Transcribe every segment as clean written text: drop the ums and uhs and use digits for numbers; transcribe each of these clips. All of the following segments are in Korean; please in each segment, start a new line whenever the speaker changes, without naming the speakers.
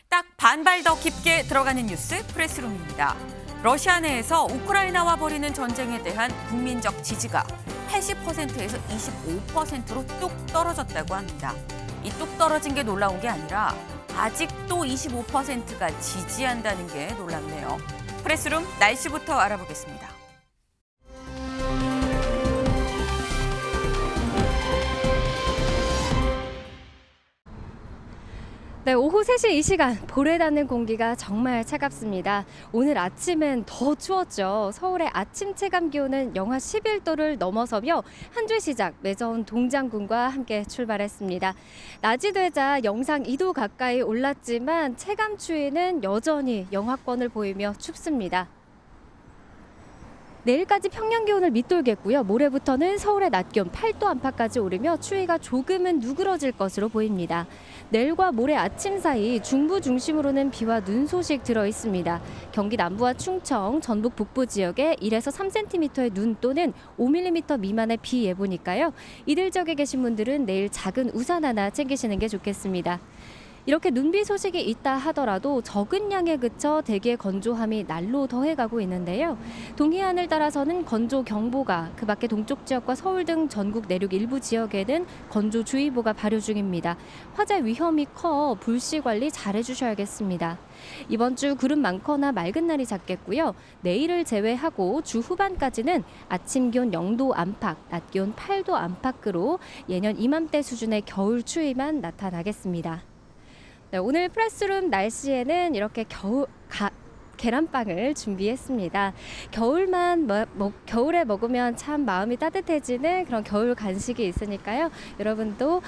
딱 반발 더 깊게 들어가는 뉴스 프레스룸입니다. 러시아 내에서 우크라이나와 벌이는 전쟁에 대한 국민적 지지가 80%에서 25%로 뚝 떨어졌다고 합니다. 이 뚝 떨어진 게 놀라운 게 아니라 아직도 25%가 지지한다는 게 놀랍네요. 프레스룸 날씨부터 알아보겠습니다.
네, 오후 3시 이 시간 볼에 닿는 공기가 정말 차갑습니다. 오늘 아침은 더 추웠죠. 서울의 아침 체감 기온은 영하 11도를 넘어서며 한 주 시작 매서운 동장군과 함께 출발했습니다. 낮이 되자 영상 2도 가까이 올랐지만 체감 추위는 여전히 영하권을 보이며 춥습니다. 내일까지 평년 기온을 밑돌겠고요. 모레부터는 서울의 낮 기온 8도 안팎까지 오르며 추위가 조금은 누그러질 것으로 보입니다. 내일과 모레 아침 사이 중부 중심으로는 비와 눈 소식 들어 있습니다. 경기 남부와 충청, 전북 북부 지역에 1에서 3cm의 눈 또는 5mm 미만의 비 예보니까요. 이들 지역에 계신 분들은 내일 작은 우산 하나 챙기시는 게 좋겠습니다. 이렇게 눈비 소식이 있다 하더라도 적은 양에 그쳐 대기의 건조함이 날로 더해가고 있는데요. 동해안을 따라서는 건조경보가, 그 밖에 동쪽 지역과 서울 등 전국 내륙 일부 지역에는 건조주의보가 발효 중입니다. 화재 위험이 커 불씨 관리 잘 해주셔야겠습니다. 이번 주 구름 많거나 맑은 날이 잦겠고요. 내일을 제외하고 주 후반까지는 아침 기온 0도 안팎, 낮 기온 8도 안팎으로 예년 이맘때 수준의 겨울 추위만 나타나겠습니다. 네, 오늘 프레스룸 날씨에는 이렇게 계란빵을 준비했습니다. 겨울에 먹으면 참 마음이 따뜻해지는 그런 겨울 간식이 있으니까요. 여러분도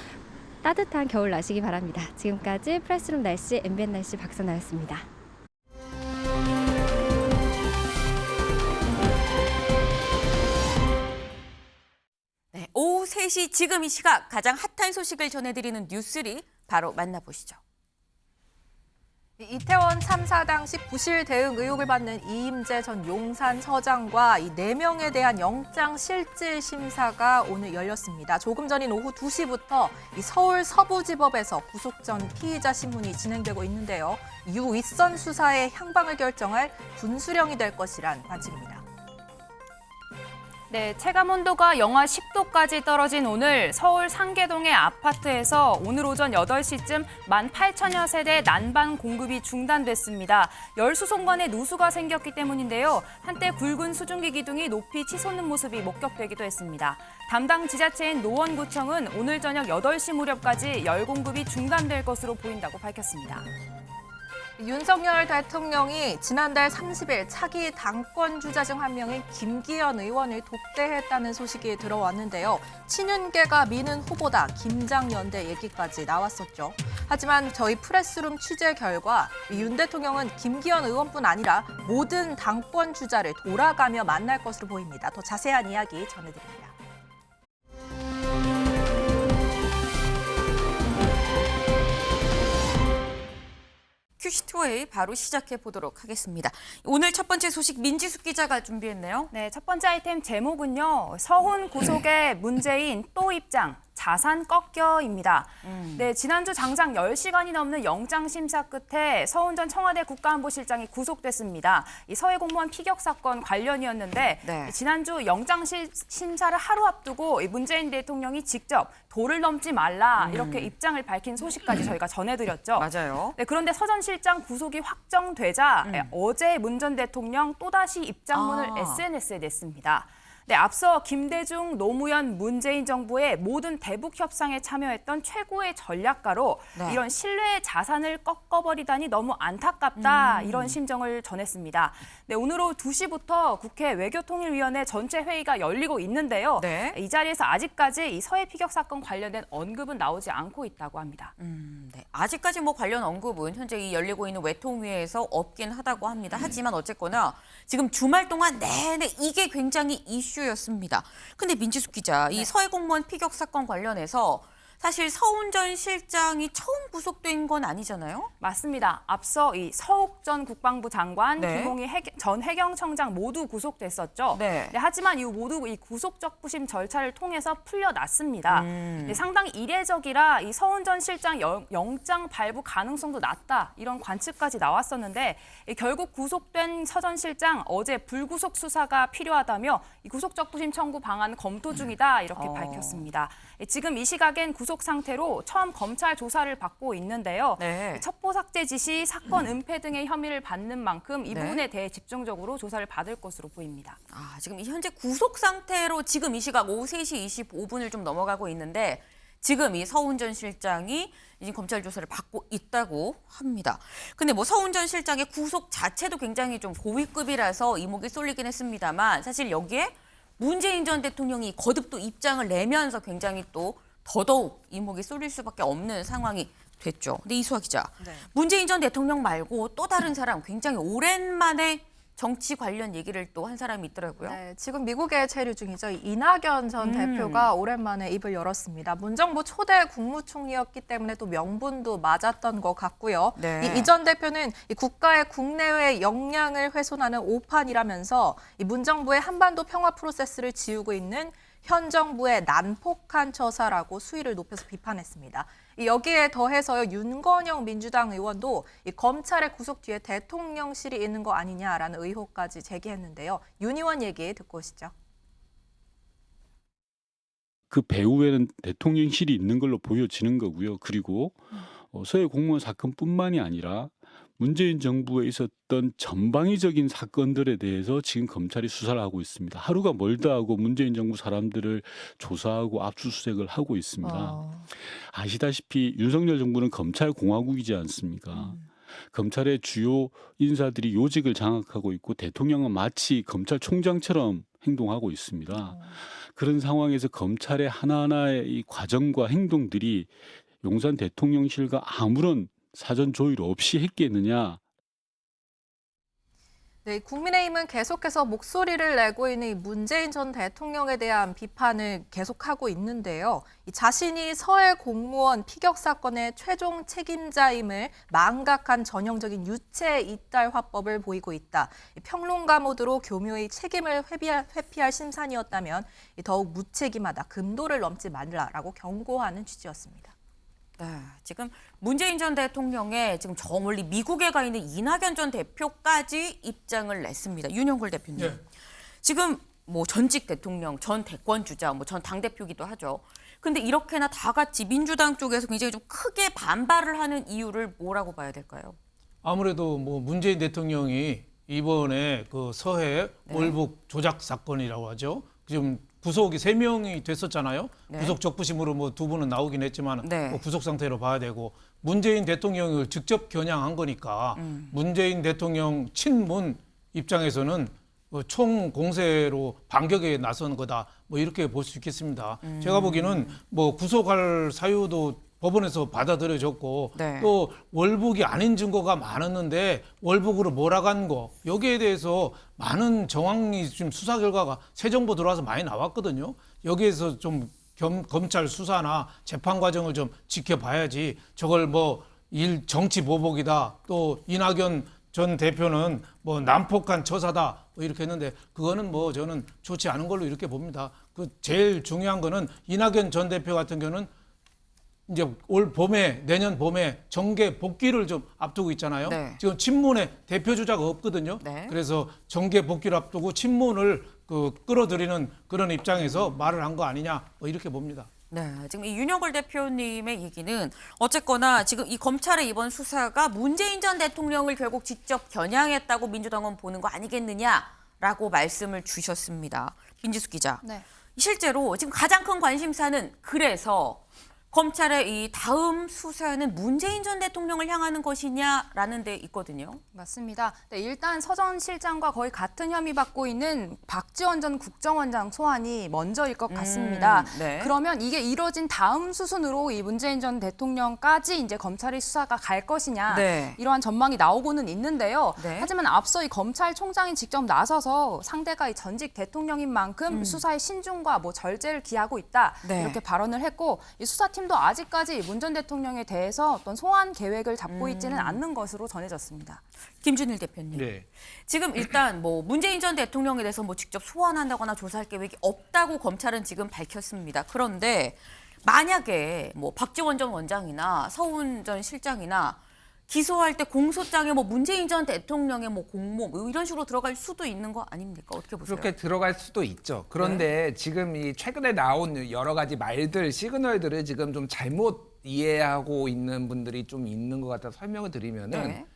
따뜻한 겨울 나시기 바랍니다. 지금까지 프레스룸 날씨 MBN 날씨 박선아였습니다.
네, 오후 3시 지금 이 시각 가장 핫한 소식을 전해드리는 뉴스리 바로 만나보시죠.
이태원 참사 당시 부실 대응 의혹을 받는 이임재 전 용산서장과 이 4명에 대한 영장 실질 심사가 오늘 열렸습니다. 조금 전인 오후 2시부터 이 서울 서부지법에서 구속 전 피의자 신문이 진행되고 있는데요. 이후 윗선 수사의 향방을 결정할 분수령이 될 것이란 관측입니다.
네, 체감 온도가 영하 10도까지 떨어진 오늘 서울 상계동의 아파트에서 오늘 오전 8시쯤 18,000여 세대 난방 공급이 중단됐습니다. 열수송관에 누수가 생겼기 때문인데요. 한때 굵은 수증기 기둥이 높이 치솟는 모습이 목격되기도 했습니다. 담당 지자체인 노원구청은 오늘 저녁 8시 무렵까지 열 공급이 중단될 것으로 보인다고 밝혔습니다.
윤석열 대통령이 지난달 30일 차기 당권 주자 중 한 명인 김기현 의원을 독대했다는 소식이 들어왔는데요. 친윤계가 미는 후보다 김장연대 얘기까지 나왔었죠. 하지만 저희 프레스룸 취재 결과 윤 대통령은 김기현 의원뿐 아니라 모든 당권 주자를 돌아가며 만날 것으로 보입니다. 더 자세한 이야기 전해드립니다.
큐시트웨이 바로 시작해 보도록 하겠습니다. 오늘 첫 번째 소식 민지숙 기자가 준비했네요.
네, 첫 번째 아이템 제목은요. 서훈 구속에 문재인 또 입장. 자산 꺾여입니다. 네, 지난주 장장 10시간이 넘는 영장 심사 끝에 서훈 전 청와대 국가안보실장이 구속됐습니다. 이 서해 공무원 피격 사건 관련이었는데
네.
지난주 영장 심사를 하루 앞두고 문재인 대통령이 직접 도를 넘지 말라 이렇게 입장을 밝힌 소식까지 저희가 전해드렸죠.
맞아요.
네, 그런데 서 전 실장 구속이 확정되자 어제 문 전 대통령 또다시 입장문을 SNS에 냈습니다. 네, 앞서 김대중, 노무현, 문재인 정부의 모든 대북 협상에 참여했던 최고의 전략가로
네.
이런 신뢰의 자산을 꺾어버리다니 너무 안타깝다 이런 심정을 전했습니다. 네, 오늘 오후 2시부터 국회 외교통일위원회 전체 회의가 열리고 있는데요.
네.
이 자리에서 아직까지 이 서해 피격 사건 관련된 언급은 나오지 않고 있다고 합니다.
네. 아직까지 뭐 관련 언급은 현재 이 열리고 있는 외통위에서 없긴 하다고 합니다. 하지만 어쨌거나 지금 주말 동안 내내 이게 굉장히 이슈였습니다. 근데 민지숙 기자, 이 서해 공무원 피격 사건 관련해서 사실 서훈 전 실장이 처음 구속된 건 아니잖아요?
맞습니다. 앞서 이 서욱 전 국방부 장관,
네.
김홍희 전 해경청장 모두 구속됐었죠.
네.
하지만 이 모두 이 구속적부심 절차를 통해서 풀려났습니다. 상당히 이례적이라 이 서훈 전 실장 영장 발부 가능성도 낮다 이런 관측까지 나왔었는데 결국 구속된 서 전 실장 어제 불구속 수사가 필요하다며 이 구속적부심 청구 방안 검토 중이다 이렇게 밝혔습니다. 지금 이 시각엔 구속 상태로 처음 검찰 조사를 받고 있는데요.
네.
첩보 삭제 지시, 사건 은폐 등의 혐의를 받는 만큼 이
네.
부분에 대해 집중적으로 조사를 받을 것으로 보입니다.
지금 이 현재 구속 상태로 지금 이 시각 오후 3시 25분을 좀 넘어가고 있는데 지금 이 서훈 전 실장이 이제 검찰 조사를 받고 있다고 합니다. 근데 뭐 서훈 전 실장의 구속 자체도 굉장히 좀 고위급이라서 이목이 쏠리긴 했습니다만 사실 여기에 문재인 전 대통령이 거듭 또 입장을 내면서 굉장히 또 더더욱 이목이 쏠릴 수밖에 없는 상황이 됐죠. 근데 이수아 기자,
네.
문재인 전 대통령 말고 또 다른 사람 굉장히 오랜만에 정치 관련 얘기를 또 한 사람이 있더라고요.
네, 지금 미국에 체류 중이죠. 이낙연 전 대표가 오랜만에 입을 열었습니다. 문정부 초대 국무총리였기 때문에 또 명분도 맞았던 것 같고요.
네.
이 전 대표는 이 국가의 국내외 역량을 훼손하는 오판이라면서 이 문정부의 한반도 평화 프로세스를 지우고 있는 현 정부의 난폭한 처사라고 수위를 높여서 비판했습니다. 여기에 더해서요, 윤건영 민주당 의원도 이 검찰의 구속 뒤에 대통령실이 있는 거 아니냐라는 의혹까지 제기했는데요. 윤 의원 얘기 듣고 오시죠.
그 배후에는 대통령실이 있는 걸로 보여지는 거고요. 그리고 서해 공무원 사건뿐만이 아니라 문재인 정부에 있었던 전방위적인 사건들에 대해서 지금 검찰이 수사를 하고 있습니다. 하루가 멀다 하고 문재인 정부 사람들을 조사하고 압수수색을 하고 있습니다. 아시다시피 윤석열 정부는 검찰 공화국이지 않습니까? 검찰의 주요 인사들이 요직을 장악하고 있고 대통령은 마치 검찰총장처럼 행동하고 있습니다. 그런 상황에서 검찰의 하나하나의 이 과정과 행동들이 용산 대통령실과 아무런 사전 조율 없이 했겠느냐.
네, 국민의힘은 계속해서 목소리를 내고 있는 이 문재인 전 대통령에 대한 비판을 계속하고 있는데요. 이 자신이 서해 공무원 피격 사건의 최종 책임자임을 망각한 전형적인 유체 이탈 화법을 보이고 있다. 이 평론가 모드로 교묘히 책임을 회피할 심산이었다면 더욱 무책임하다, 금도를 넘지 말라라고 경고하는 취지였습니다.
네, 지금 문재인 전 대통령의 지금 저 멀리 미국에 가 있는 이낙연 전 대표까지 입장을 냈습니다. 윤영걸 대표님.
네.
지금 뭐 전직 대통령, 전 대권 주자, 뭐 전 당대표기도 하죠. 근데 이렇게나 다 같이 민주당 쪽에서 굉장히 좀 크게 반발을 하는 이유를 뭐라고 봐야 될까요?
아무래도 뭐 문재인 대통령이 이번에 그 서해 월북 조작 사건이라고 하죠. 지금 구속이 3명이 됐었잖아요.
네.
구속 적부심으로 뭐 2분은 나오긴 했지만
네.
뭐 구속 상태로 봐야 되고 문재인 대통령을 직접 겨냥한 거니까 문재인 대통령 친문 입장에서는 총 공세로 반격에 나선 거다. 뭐 이렇게 볼 수 있겠습니다. 제가 보기에는 뭐 구속할 사유도 법원에서 받아들여졌고
네.
또 월북이 아닌 증거가 많았는데 월북으로 몰아간 거 여기에 대해서 많은 정황이 지금 수사 결과가 새 정부 들어와서 많이 나왔거든요. 여기에서 좀 검찰 수사나 재판 과정을 좀 지켜봐야지 저걸 뭐 정치 보복이다 또 이낙연 전 대표는 뭐 난폭한 처사다 뭐 이렇게 했는데 그거는 뭐 저는 좋지 않은 걸로 이렇게 봅니다. 그 제일 중요한 거는 이낙연 전 대표 같은 경우는 이제 올 봄에 내년 봄에 정계 복귀를 좀 앞두고 있잖아요.
네.
지금 친문에 대표 주자가 없거든요.
네.
그래서 정계 복귀를 앞두고 친문을 끌어들이는 그런 입장에서 말을 한 거 아니냐 뭐 이렇게 봅니다.
네, 지금 이 윤영걸 대표님의 얘기는 어쨌거나 지금 이 검찰의 이번 수사가 문재인 전 대통령을 결국 직접 겨냥했다고 민주당은 보는 거 아니겠느냐라고 말씀을 주셨습니다. 김지숙 기자.
네.
실제로 지금 가장 큰 관심사는 그래서 검찰의 이 다음 수사는 문재인 전 대통령을 향하는 것이냐라는 데 있거든요.
맞습니다. 네, 일단 서 전 실장과 거의 같은 혐의 받고 있는 박지원 전 국정원장 소환이 먼저일 것 같습니다.
네.
그러면 이게 이뤄진 다음 수순으로 이 문재인 전 대통령까지 이제 검찰의 수사가 갈 것이냐
네.
이러한 전망이 나오고는 있는데요.
네.
하지만 앞서 이 검찰총장이 직접 나서서 상대가 이 전직 대통령인 만큼 수사의 신중과 뭐 절제를 기하고 있다
네.
이렇게 발언을 했고 이 수사팀 국민의힘도 아직까지 문 전 대통령에 대해서 어떤 소환 계획을 잡고 있지는 않는 것으로 전해졌습니다.
김준일 대표님.
네.
지금 일단 뭐 문재인 전 대통령에 대해서 뭐 직접 소환한다거나 조사할 계획이 없다고 검찰은 지금 밝혔습니다. 그런데 만약에 뭐 박지원 전 원장이나 서훈 전 실장이나 기소할 때 공소장에 뭐 문재인 전 대통령의 뭐 공모 뭐 이런 식으로 들어갈 수도 있는 거 아닙니까? 어떻게 보세요?
그렇게 들어갈 수도 있죠. 그런데 지금 이 최근에 나온 여러 가지 말들, 시그널들을 지금 좀 잘못 이해하고 있는 분들이 좀 있는 것 같아서 설명을 드리면은
네.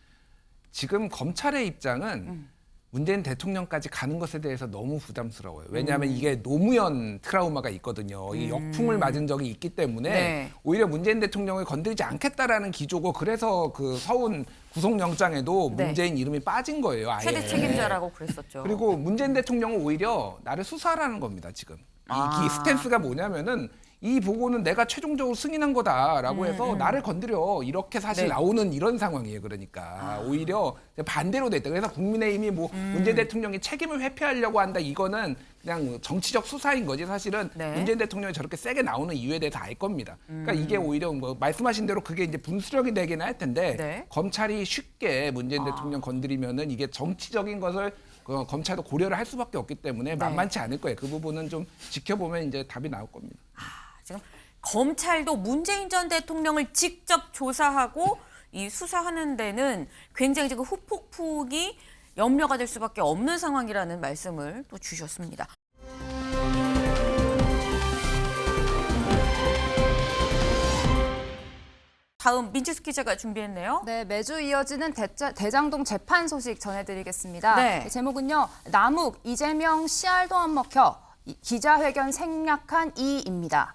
지금 검찰의 입장은 문재인 대통령까지 가는 것에 대해서 너무 부담스러워요. 왜냐하면 이게 노무현 트라우마가 있거든요. 이 역풍을 맞은 적이 있기 때문에
네.
오히려 문재인 대통령을 건드리지 않겠다라는 기조고 그래서 그 서훈 구속영장에도
네.
문재인 이름이 빠진 거예요. 아예.
최대 책임자라고 그랬었죠.
그리고 문재인 대통령은 오히려 나를 수사하라는 겁니다, 지금. 이 스탠스가 뭐냐면은 이 보고는 내가 최종적으로 승인한 거다라고 해서 나를 건드려 이렇게 사실
네.
나오는 이런 상황이에요. 그러니까 오히려 반대로 됐다. 그래서 국민의힘이 뭐 문재인 대통령이 책임을 회피하려고 한다. 이거는 그냥 정치적 수사인 거지. 사실은
네.
문재인 대통령이 저렇게 세게 나오는 이유에 대해서 알 겁니다. 그러니까 이게 오히려 뭐 말씀하신 대로 그게 이제 분수령이 되긴 할 텐데
네.
검찰이 쉽게 문재인 대통령 건드리면은 이게 정치적인 것을 검찰도 고려를 할 수밖에 없기 때문에 만만치 않을 거예요. 그 부분은 좀 지켜보면 이제 답이 나올 겁니다.
지금 검찰도 문재인 전 대통령을 직접 조사하고 이 수사하는 데는 굉장히 지금 후폭풍이 염려가 될 수밖에 없는 상황이라는 말씀을 또 주셨습니다. 다음 민지수 기자가 준비했네요.
네, 매주 이어지는 대장동 재판 소식 전해드리겠습니다.
네.
제목은요, 남욱, 이재명 씨알도 안 먹혀. 기자회견 생략한 이입니다.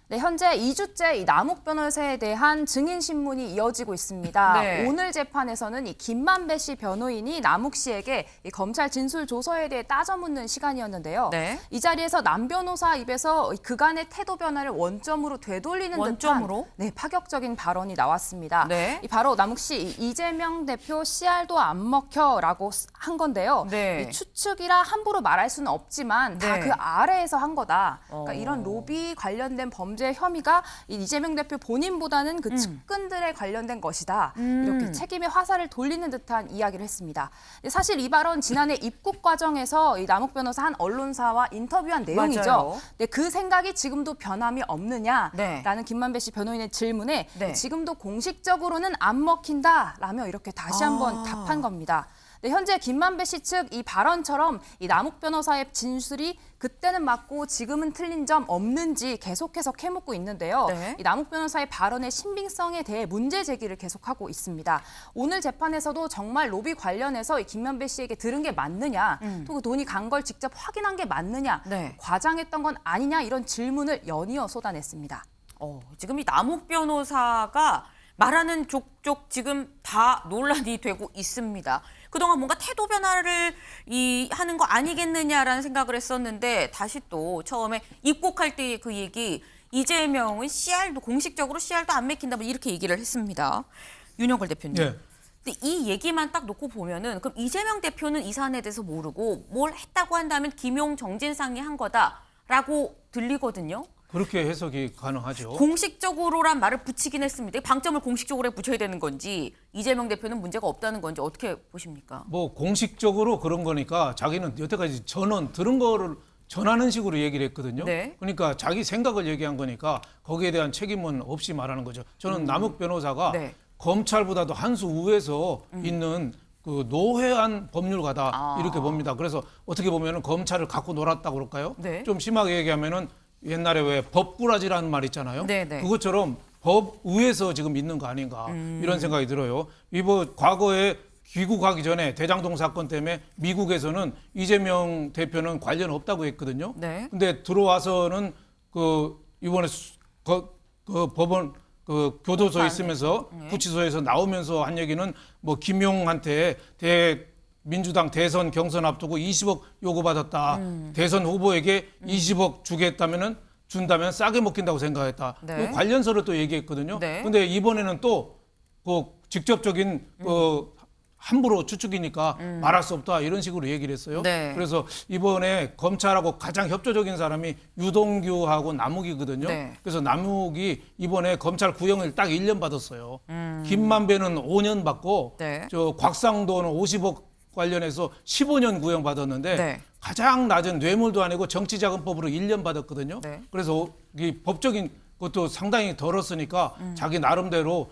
네, 현재 2주째 이 남욱 변호사에 대한 증인 신문이 이어지고 있습니다.
네.
오늘 재판에서는 이 김만배 씨 변호인이 남욱 씨에게 이 검찰 진술 조서에 대해 따져 묻는 시간이었는데요.
네.
이 자리에서 남 변호사 입에서 그간의 태도 변화를 원점으로 되돌리는
원점으로?
듯한 파격적인 발언이 나왔습니다.
네.
이 바로 남욱 씨 이재명 대표 씨알도 안 먹혀라고 한 건데요.
네.
이 추측이라 함부로 말할 수는 없지만 다
네.
그 아래에서 한 거다. 그러니까
어.
이런 로비 관련된 범죄 혐의가 이 이재명 대표 본인보다는 그 측근들에 관련된 것이다. 이렇게 책임의 화살을 돌리는 듯한 이야기를 했습니다. 사실 이 발언 지난해 입국 과정에서 이 남욱 변호사 한 언론사와 인터뷰한 내용이죠.
맞아요.
네, 그 생각이 지금도 변함이 없느냐라는
네.
김만배 씨 변호인의 질문에
네.
지금도 공식적으로는 안 먹힌다라며 이렇게 다시 한번 답한 겁니다. 네, 현재 김만배 씨 측 이 발언처럼 이 남욱 변호사의 진술이 그때는 맞고 지금은 틀린 점 없는지 계속해서 캐묻고 있는데요.
네.
이 남욱 변호사의 발언의 신빙성에 대해 문제 제기를 계속하고 있습니다. 오늘 재판에서도 정말 로비 관련해서 이 김만배 씨에게 들은 게 맞느냐, 또 그 돈이 간 걸 직접 확인한 게 맞느냐,
네.
과장했던 건 아니냐 이런 질문을 연이어 쏟아냈습니다.
지금 이 남욱 변호사가 말하는 족족 지금 다 논란이 되고 있습니다. 그동안 뭔가 태도 변화를 하는 거 아니겠느냐라는 생각을 했었는데 다시 또 처음에 입국할 때 그 얘기 이재명은 CR도 공식적으로 CR도 안 맥힌다 뭐 이렇게 얘기를 했습니다. 윤영걸 대표님.
네.
근데 이 얘기만 딱 놓고 보면은 그럼 이재명 대표는 이 사안에 대해서 모르고 뭘 했다고 한다면 김용 정진상이 한 거다라고 들리거든요.
그렇게 해석이 가능하죠.
공식적으로란 말을 붙이긴 했습니다. 방점을 공식적으로 붙여야 되는 건지 이재명 대표는 문제가 없다는 건지 어떻게 보십니까?
뭐 공식적으로 그런 거니까 자기는 여태까지 전원 들은 거를 전하는 식으로 얘기를 했거든요.
네.
그러니까 자기 생각을 얘기한 거니까 거기에 대한 책임은 없이 말하는 거죠. 저는 남욱 변호사가
네.
검찰보다도 한 수 우에서 있는 그 노회한 법률가다 이렇게 봅니다. 그래서 어떻게 보면은 검찰을 갖고 놀았다고 그럴까요?
네.
좀 심하게 얘기하면은 옛날에 왜 법꾸라지라는 말 있잖아요.
네, 네.
그것처럼 법 위에서 지금 있는 거 아닌가 이런 생각이 들어요. 이번 과거에 귀국하기 전에 대장동 사건 때문에 미국에서는 이재명 대표는 관련 없다고 했거든요.
네.
근데 들어와서는 그 이번에 그 법원 그 교도소에 있으면서 구치소에서 나오면서 한 얘기는 뭐 김용한테 민주당 대선 경선 앞두고 20억 요구받았다. 대선 후보에게 20억 주겠다면은 준다면 싸게 먹힌다고 생각했다.
네.
그 관련서를 또 얘기했거든요.
네.
근데 이번에는 또 그 직접적인 함부로 추측이니까 말할 수 없다 이런 식으로 얘기를 했어요.
네.
그래서 이번에 검찰하고 가장 협조적인 사람이 유동규하고 남욱이거든요.
네.
그래서 남욱이 이번에 검찰 구형을 딱 1년 받았어요. 김만배는 5년 받고
네.
저 곽상도는 50억 관련해서 15년 구형 받았는데
네.
가장 낮은 뇌물도 아니고 정치자금법으로 1년 받았거든요.
네.
그래서 이 법적인 것도 상당히 덜었으니까 자기 나름대로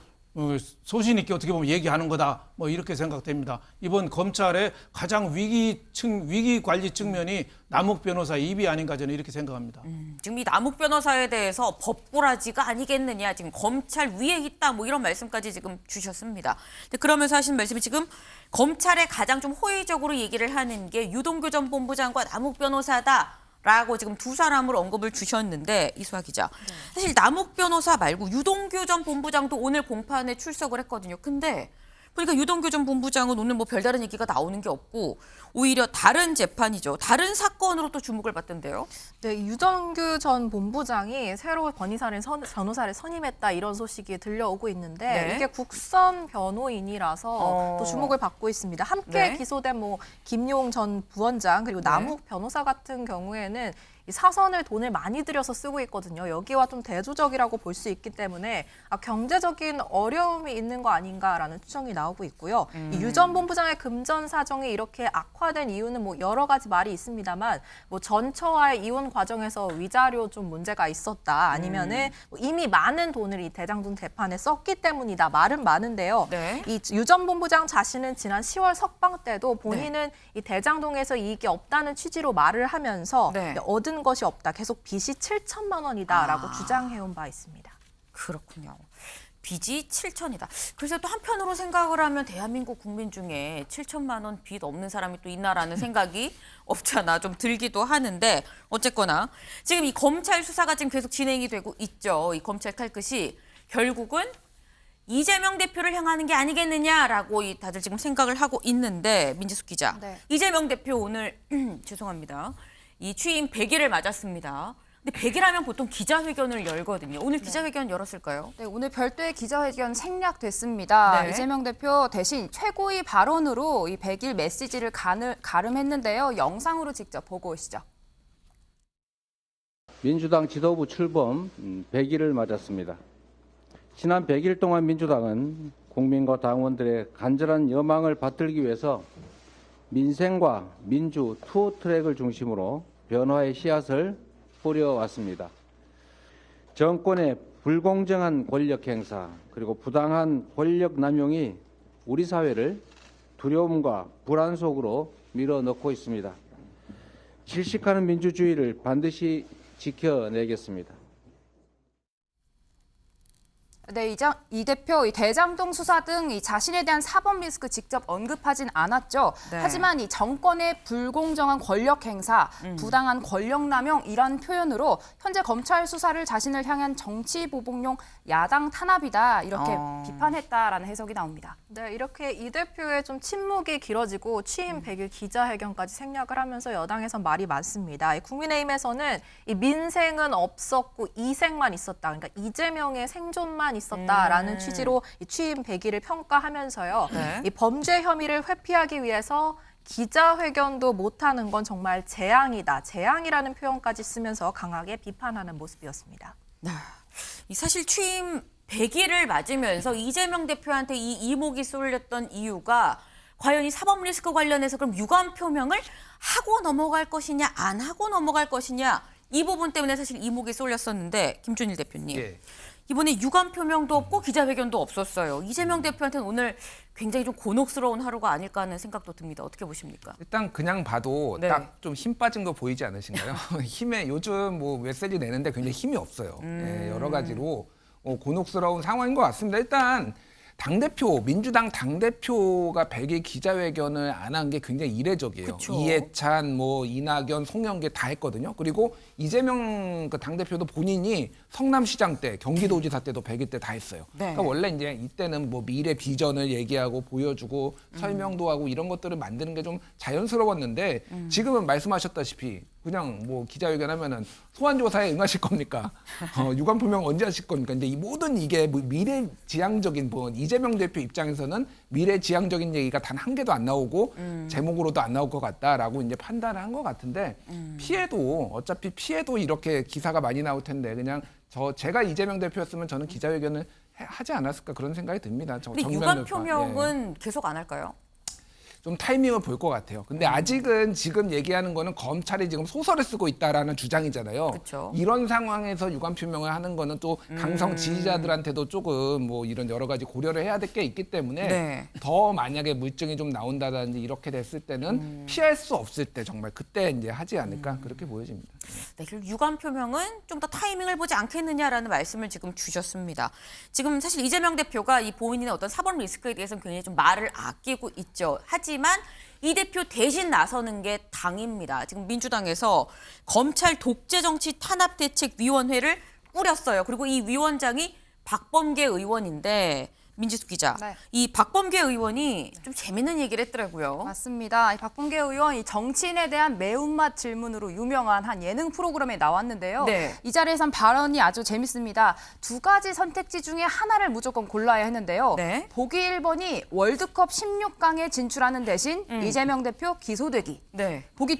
소신 있게 어떻게 보면 얘기하는 거다. 뭐 이렇게 생각됩니다. 이번 검찰의 가장 위기 관리 측면이 남욱 변호사 입이 아닌가 저는 이렇게 생각합니다.
지금 이 남욱 변호사에 대해서 법꾸라지가 아니겠느냐, 지금 검찰 위에 있다, 뭐 이런 말씀까지 지금 주셨습니다. 근데 그러면서 하신 말씀이 지금 검찰에 가장 좀 호의적으로 얘기를 하는 게 유동규 전 본부장과 남욱 변호사다. 라고 지금 두 사람을 언급을 주셨는데, 이수아 기자. 사실 남욱 변호사 말고 유동규 전 본부장도 오늘 공판에 출석을 했거든요. 근데 보니까 유동규 전 본부장은 오늘 뭐 별다른 얘기가 나오는 게 없고 오히려 다른 재판이죠. 다른 사건으로 또 주목을 받던데요.
네, 유동규 전 본부장이 새로 변호사를 선임했다 이런 소식이 들려오고 있는데
네.
이게 국선 변호인이라서 또 주목을 받고 있습니다. 함께
네.
기소된 뭐 김용 전 부원장 그리고 남욱 변호사 같은 경우에는 이 사선을 돈을 많이 들여서 쓰고 있거든요. 여기와 좀 대조적이라고 볼 수 있기 때문에 경제적인 어려움이 있는 거 아닌가라는 추정이 나오고 있고요. 이 유 전 본부장의 금전 사정이 이렇게 악화된 이유는 뭐 여러 가지 말이 있습니다만 뭐 전처와의 이혼 과정에서 위자료 좀 문제가 있었다. 아니면은 뭐 이미 많은 돈을 이 대장동 재판에 썼기 때문이다. 말은 많은데요.
네.
이 유 전 본부장 자신은 지난 10월 석방 때도 본인은 이 대장동에서 이익이 없다는 취지로 말을 하면서
네.
얻은 것이 없다. 계속 빚이 7천만 원이다라고 주장해온 바 있습니다.
그렇군요. 빚이 7천이다. 그래서 또 한편으로 생각을 하면 대한민국 국민 중에 7천만 원 빚 없는 사람이 또 있나라는 생각이 없잖아. 좀 들기도 하는데 어쨌거나 지금 이 검찰 수사가 지금 계속 진행이 되고 있죠. 이 검찰 칼끝이 결국은 이재명 대표를 향하는 게 아니겠느냐라고 다들 지금 생각을 하고 있는데, 민지숙 기자.
네.
이재명 대표 오늘 죄송합니다. 이 취임 100일을 맞았습니다. 근데 100일하면 보통 기자회견을 열거든요. 오늘 기자회견 열었을까요?
네, 오늘 별도의 기자회견 생략됐습니다.
네.
이재명 대표 대신 최고위 발언으로 이 100일 메시지를 가름했는데요. 영상으로 직접 보고 오시죠.
민주당 지도부 출범 100일을 맞았습니다. 지난 100일 동안 민주당은 국민과 당원들의 간절한 여망을 받들기 위해서 민생과 민주 투 트랙을 중심으로 변화의 씨앗을 뿌려왔습니다. 정권의 불공정한 권력 행사 그리고 부당한 권력 남용이 우리 사회를 두려움과 불안 속으로 밀어넣고 있습니다. 질식하는 민주주의를 반드시 지켜내겠습니다.
네, 이 대표 이 대장동 수사 등 이 자신에 대한 사법 리스크 직접 언급하진 않았죠.
네.
하지만 이 정권의 불공정한 권력 행사, 부당한 권력 남용 이란 표현으로 현재 검찰 수사를 자신을 향한 정치 보복용 야당 탄압이다 이렇게 비판했다라는 해석이 나옵니다.
네, 이렇게 이 대표의 좀 침묵이 길어지고 취임 100일 기자회견까지 생략을 하면서 여당에선 말이 많습니다. 국민의힘에서는 이 민생은 없었고 이생만 있었다. 그러니까 이재명의 생존만 있었다라는 취지로 이 취임 100일을 평가하면서요.
네.
이 범죄 혐의를 회피하기 위해서 기자회견도 못하는 건 정말 재앙이다. 재앙이라는 표현까지 쓰면서 강하게 비판하는 모습이었습니다.
이 사실 취임 100일을 맞으면서 이재명 대표한테 이 이목이 쏠렸던 이유가 과연 이 사법 리스크 관련해서 그럼 유감 표명을 하고 넘어갈 것이냐 안 하고 넘어갈 것이냐 이 부분 때문에 사실 이목이 쏠렸었는데, 김준일 대표님.
예.
이번에 유감 표명도 없고 기자회견도 없었어요. 이재명 대표한테는 오늘 굉장히 좀 곤혹스러운 하루가 아닐까 하는 생각도 듭니다. 어떻게 보십니까?
일단 그냥 봐도
네.
딱 좀 힘 빠진 거 보이지 않으신가요? 힘에 요즘 뭐 메시지 내는데 굉장히 힘이 없어요. 예, 여러 가지로 곤혹스러운 상황인 것 같습니다. 일단 당대표, 민주당 당대표가 100일 기자회견을 안 한 게 굉장히 이례적이에요.
그쵸.
이해찬, 뭐 이낙연, 송영길 다 했거든요. 그리고 이재명 그 당대표도 본인이 성남시장 때, 경기도지사 때도 100일 때 다 했어요.
네.
그러니까 원래 이제 이때는 뭐 미래 비전을 얘기하고 보여주고 설명도 하고 이런 것들을 만드는 게 좀 자연스러웠는데 지금은 말씀하셨다시피 그냥 뭐 기자회견하면은 소환 조사에 응하실 겁니까? 유감 표명 언제 하실 겁니까? 근데 이 모든 이게 뭐 미래지향적인 뭐 이재명 대표 입장에서는 미래지향적인 얘기가 단 한 개도 안 나오고 제목으로도 안 나올 것 같다라고 이제 판단을 한 것 같은데 피해도 어차피 피해도 이렇게 기사가 많이 나올 텐데 그냥 제가 이재명 대표였으면 저는 기자회견을 하지 않았을까 그런 생각이 듭니다.
근데 유감 표명은 계속 안 할까요?
좀 타이밍을 볼 것 같아요. 근데 아직은 지금 얘기하는 거는 검찰이 지금 소설을 쓰고 있다라는 주장이잖아요.
그쵸.
이런 상황에서 유감 표명을 하는 거는 또 강성 지지자들한테도 조금 뭐 이런 여러 가지 고려를 해야 될 게 있기 때문에
네.
더 만약에 물증이 좀 나온다든지 이렇게 됐을 때는 피할 수 없을 때 정말 그때 이제 하지 않을까 그렇게 보여집니다.
네, 그리고 유감 표명은 좀 더 타이밍을 보지 않겠느냐라는 말씀을 지금 주셨습니다. 지금 사실 이재명 대표가 이 본인의 어떤 사법 리스크에 대해서는 굉장히 좀 말을 아끼고 있죠. 하지만 이 대표 대신 나서는 게 당입니다. 지금 민주당에서 검찰 독재정치 탄압대책위원회를 꾸렸어요. 그리고 이 위원장이 박범계 의원인데 민지숙 기자,
네.
이 박범계 의원이 좀 재밌는 얘기를 했더라고요.
맞습니다. 이 박범계 의원 이 정치인에 대한 매운맛 질문으로 유명한 한 예능 프로그램에 나왔는데요.
네.
이 자리에선 발언이 아주 재밌습니다. 두 가지 선택지 중에 하나를 무조건 골라야 했는데요.
네.
보기 1번이 월드컵 16강에 진출하는 대신 이재명 대표 기소되기.
네.
보기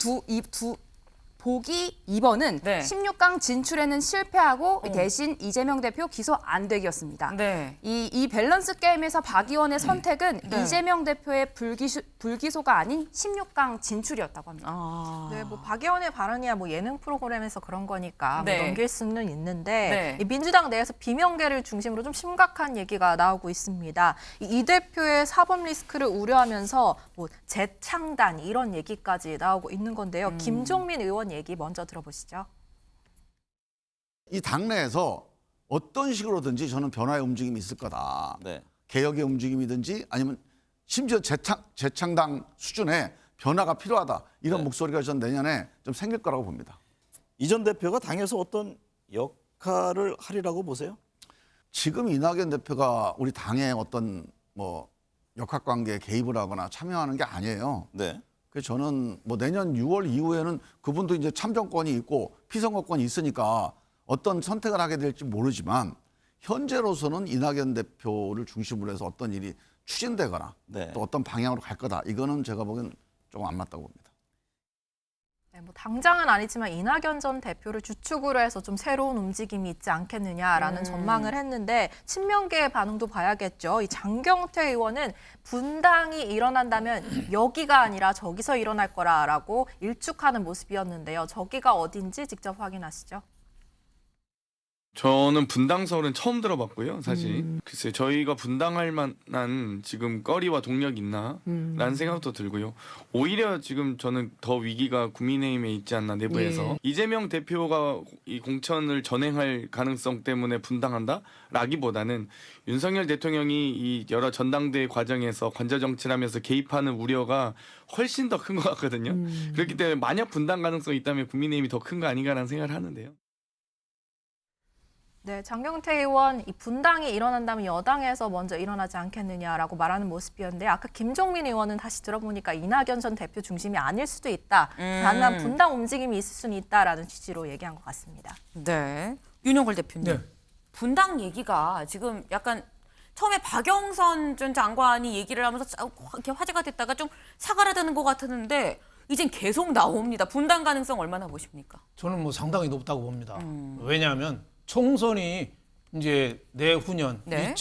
2번은
네.
16강 진출에는 실패하고 대신 이재명 대표 기소 안 되기였습니다.
네.
이 밸런스 게임에서 박 의원의 선택은
네.
이재명 대표의 불기소가 아닌 16강 진출이었다고 합니다.
아.
네, 뭐 박의원의 발언이야 뭐 예능 프로그램에서 그런 거니까 뭐
네.
넘길 수는 있는데
네.
이 민주당 내에서 비명계를 중심으로 좀 심각한 얘기가 나오고 있습니다. 이 대표의 사법 리스크를 우려하면서 뭐 재창단 이런 얘기까지 나오고 있는 건데요. 김종민 의원 얘기 먼저 들어보시죠.
이 당내에서 어떤 식으로든지 저는 변화의 움직임이 있을 거다. 개혁의 움직임이든지 아니면 심지어 재창당 수준의 변화가 필요하다. 이런 목소리가 전 내년에 좀 생길 거라고 봅니다.
이 전 대표가 당에서 어떤 역할을 하리라고 보세요?
지금 이낙연 대표가 우리 당의 어떤 뭐 역학관계에 개입을 하거나 참여하는 게 아니에요.
네.
그래서 저는 뭐 내년 6월 이후에는 그분도 이제 참정권이 있고 피선거권이 있으니까 어떤 선택을 하게 될지 모르지만 현재로서는 이낙연 대표를 중심으로 해서 어떤 일이 추진되거나
네.
또 어떤 방향으로 갈 거다. 이거는 제가 보기엔 조금 안 맞다고 봅니다.
네, 뭐 당장은 아니지만 이낙연 전 대표를 주축으로 해서 좀 새로운 움직임이 있지 않겠느냐라는 전망을 했는데 친명계의 반응도 봐야겠죠. 이 장경태 의원은 분당이 일어난다면 여기가 아니라 저기서 일어날 거라라고 일축하는 모습이었는데요. 저기가 어딘지 직접 확인하시죠.
저는 분당 서울은 처음 들어봤고요, 사실. 글쎄요, 저희가 분당할 만한 지금 거리와 동력이 있나? 라는 생각도 들고요. 오히려 지금 저는 더 위기가 국민의힘에 있지 않나, 내부에서. 이재명 대표가 이 공천을 전행할 가능성 때문에 분당한다? 라기보다는 윤석열 대통령이 이 여러 전당대회 과정에서 관저 정치를 하면서 개입하는 우려가 훨씬 더 큰 것 같거든요. 그렇기 때문에 만약 분당 가능성이 있다면 국민의힘이 더 큰 거 아닌가라는 생각을 하는데요.
네, 장경태 의원, 이 분당이 일어난다면 여당에서 먼저 일어나지 않겠느냐라고 말하는 모습이었는데 아까 김종민 의원은 다시 들어보니까 이낙연 전 대표 중심이 아닐 수도 있다. 다만 분당 움직임이 있을 수는 있다라는 취지로 얘기한 것 같습니다.
네. 윤영걸 대표님.
네.
분당 얘기가 지금 약간 처음에 박영선 전 장관이 얘기를 하면서 이렇게 화제가 됐다가 좀 사그라드는 것 같았는데 이젠 계속 나옵니다. 분당 가능성 얼마나 보십니까?
저는 뭐 상당히 높다고 봅니다. 왜냐하면 총선이 이제 내후년
네.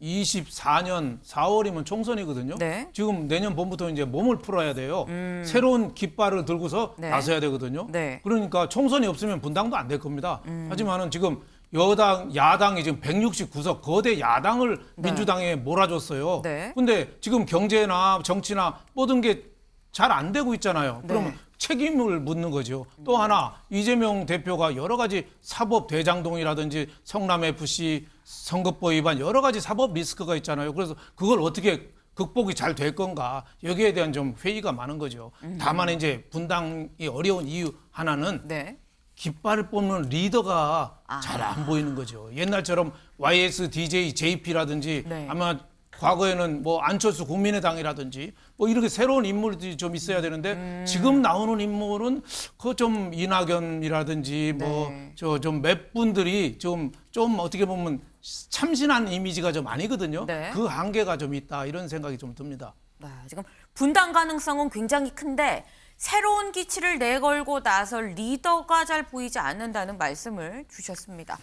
2024년 4월이면 총선이거든요.
네.
지금 내년 봄부터 이제 몸을 풀어야 돼요. 새로운 깃발을 들고서
네.
나서야 되거든요.
네.
그러니까 총선이 없으면 분당도 안 될 겁니다. 하지만은 지금 야당이 지금 169석 거대 야당을
네.
민주당에 몰아줬어요.
네.
근데 지금 경제나 정치나 모든 게 잘 안 되고 있잖아요. 그러면
네.
책임을 묻는 거죠. 또 하나 이재명 대표가 여러 가지 사법 대장동이라든지 성남FC 선거법 위반 여러 가지 사법 리스크가 있잖아요. 그래서 그걸 어떻게 극복이 잘 될 건가 여기에 대한 좀 회의가 많은 거죠. 다만 이제 분당이 어려운 이유 하나는
네.
깃발을 뽑는 리더가 잘 안 보이는 거죠. 옛날처럼 YS, DJ, JP라든지
네.
아마 과거에는 뭐 안철수 국민의당이라든지 뭐 이렇게 새로운 인물들이 좀 있어야 되는데 지금 나오는 인물은 그 좀 이낙연이라든지 뭐 저 좀 몇 분들이 좀 어떻게 보면 참신한 이미지가 좀 아니거든요.
네.
그 한계가 좀 있다 이런 생각이 좀 듭니다.
네, 지금 분당 가능성은 굉장히 큰데 새로운 기치를 내걸고 나설 리더가 잘 보이지 않는다는 말씀을 주셨습니다.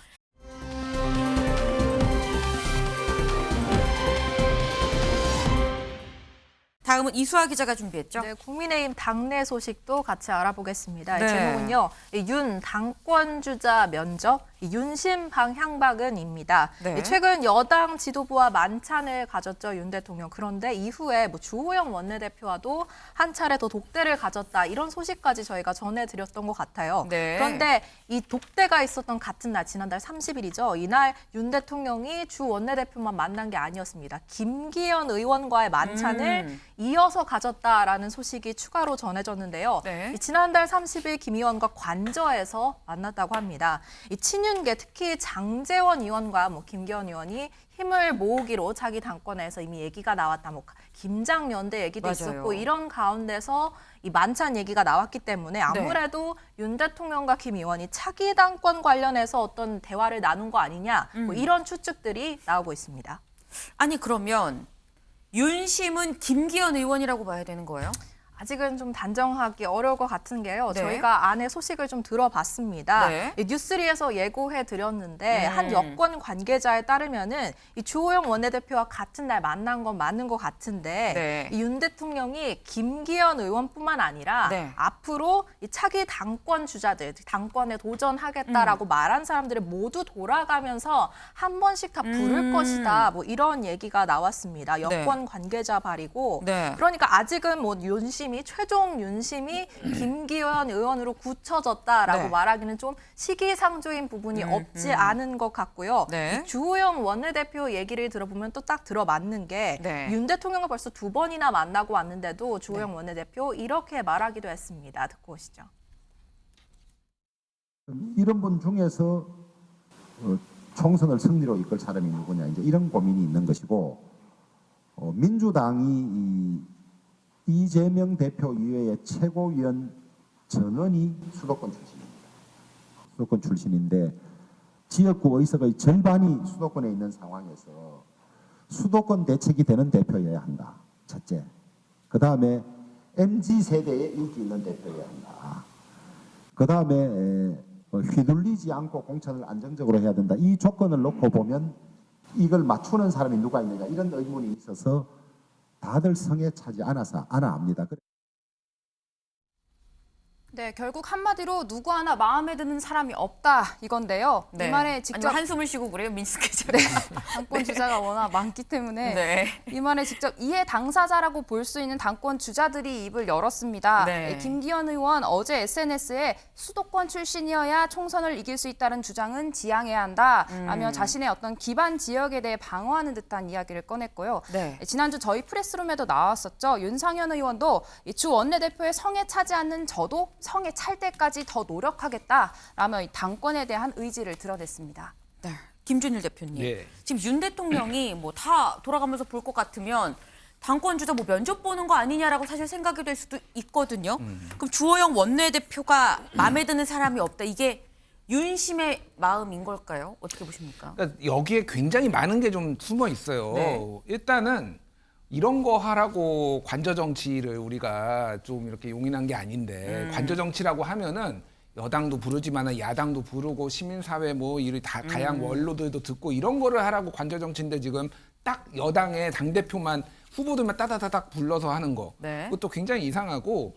다음은 이수아 기자가 준비했죠.
네, 국민의힘 당내 소식도 같이 알아보겠습니다.
네.
제목은요, 윤 당권 주자 면접, 윤심 방향박은입니다.
네.
최근 여당 지도부와 만찬을 가졌죠, 윤 대통령. 그런데 이후에 뭐 주호영 원내대표와도 한 차례 더 독대를 가졌다 이런 소식까지 저희가 전해드렸던 것 같아요.
네.
그런데 이 독대가 있었던 같은 날, 지난달 30일이죠. 이날 윤 대통령이 주 원내대표만 만난 게 아니었습니다. 김기현 의원과의 만찬을 이어서 가졌다라는 소식이 추가로 전해졌는데요.
네.
지난달 30일 김 의원과 관저에서 만났다고 합니다. 이 친윤계 특히 장제원 의원과 뭐 김기현 의원이 힘을 모으기로 자기 당권에서 이미 얘기가 나왔다. 뭐 김장연대 얘기도
맞아요.
있었고 이런 가운데서 이 만찬 얘기가 나왔기 때문에 아무래도 윤 대통령과 김 의원이 차기 당권 관련해서 어떤 대화를 나눈 거 아니냐 뭐 이런 추측들이 나오고 있습니다.
아니 그러면 윤심은 김기현 의원이라고 봐야 되는 거예요?
아직은 좀 단정하기 어려울 것 같은 게요.
네.
저희가 안에 소식을 좀 들어봤습니다.
네.
뉴스리에서 예고해 드렸는데 한 여권 관계자에 따르면은 이 주호영 원내대표와 같은 날 만난 건 맞는 것 같은데
네.
이 윤 대통령이 김기현 의원뿐만 아니라
네.
앞으로 이 차기 당권 주자들, 당권에 도전하겠다라고 말한 사람들을 모두 돌아가면서 한 번씩 다 부를 것이다. 뭐 이런 얘기가 나왔습니다. 여권 관계자 발이고
네.
그러니까 아직은 뭐 최종 윤심이 김기현 의원으로 굳혀졌다라고
네.
말하기는 좀 시기상조인 부분이 없지 않은 것 같고요.
네.
이 주호영 원내대표 얘기를 들어보면 또 딱 들어맞는 게 윤
네.
대통령을 벌써 2번이나 만나고 왔는데도 주호영 원내대표 이렇게 말하기도 했습니다. 듣고 오시죠.
이런 분 중에서 총선을 승리로 이끌 사람이 누구냐 이제 이런 고민이 있는 것이고 민주당이 이재명 대표 이외에 최고위원 전원이 수도권 출신입니다. 수도권 출신인데 지역구 의석의 절반이 수도권에 있는 상황에서 수도권 대책이 되는 대표여야 한다. 첫째. 그 다음에 MZ세대에 인기 있는 대표여야 한다. 그 다음에 휘둘리지 않고 공천을 안정적으로 해야 된다. 이 조건을 놓고 보면 이걸 맞추는 사람이 누가 있느냐 이런 의문이 있어서 다들 성에 차지 않아 합니다.
네, 결국 한마디로 누구 하나 마음에 드는 사람이 없다 이건데요.
네.
이 말에 직접
아니, 한숨을 쉬고 그래요, 민수 기자.
당권 주자가 워낙 많기 때문에
네.
이 말에 직접 이해 당사자라고 볼 수 있는 당권 주자들이 입을 열었습니다.
네.
김기현 의원 어제 SNS에 수도권 출신이어야 총선을 이길 수 있다는 주장은 지양해야 한다 라며 자신의 어떤 기반 지역에 대해 방어하는 듯한 이야기를 꺼냈고요.
네.
지난주 저희 프레스룸에도 나왔었죠. 윤상현 의원도 주 원내대표의 성에 차지 않는 저도 성에 찰 때까지 더 노력하겠다라며 이 당권에 대한 의지를 드러냈습니다.
네. 김준일 대표님.
예.
지금 윤 대통령이 뭐 다 돌아가면서 볼 것 같으면 당권 주자 뭐 면접 보는 거 아니냐라고 사실 생각이 될 수도 있거든요. 그럼 주호영 원내대표가 마음에 드는 사람이 없다. 이게 윤심의 마음인 걸까요? 어떻게 보십니까?
그러니까 여기에 굉장히 많은 게 좀 숨어 있어요.
네.
일단은 이런 거 하라고 관저 정치를 우리가 좀 이렇게 용인한 게 아닌데 관저 정치라고 하면은 여당도 부르지만 야당도 부르고 시민사회 뭐 이런 다양 원로들도 듣고 이런 거를 하라고 관저 정치인데 지금 딱 여당의 당대표만 후보들만 따다다닥 불러서 하는 거.
네.
그것도 굉장히 이상하고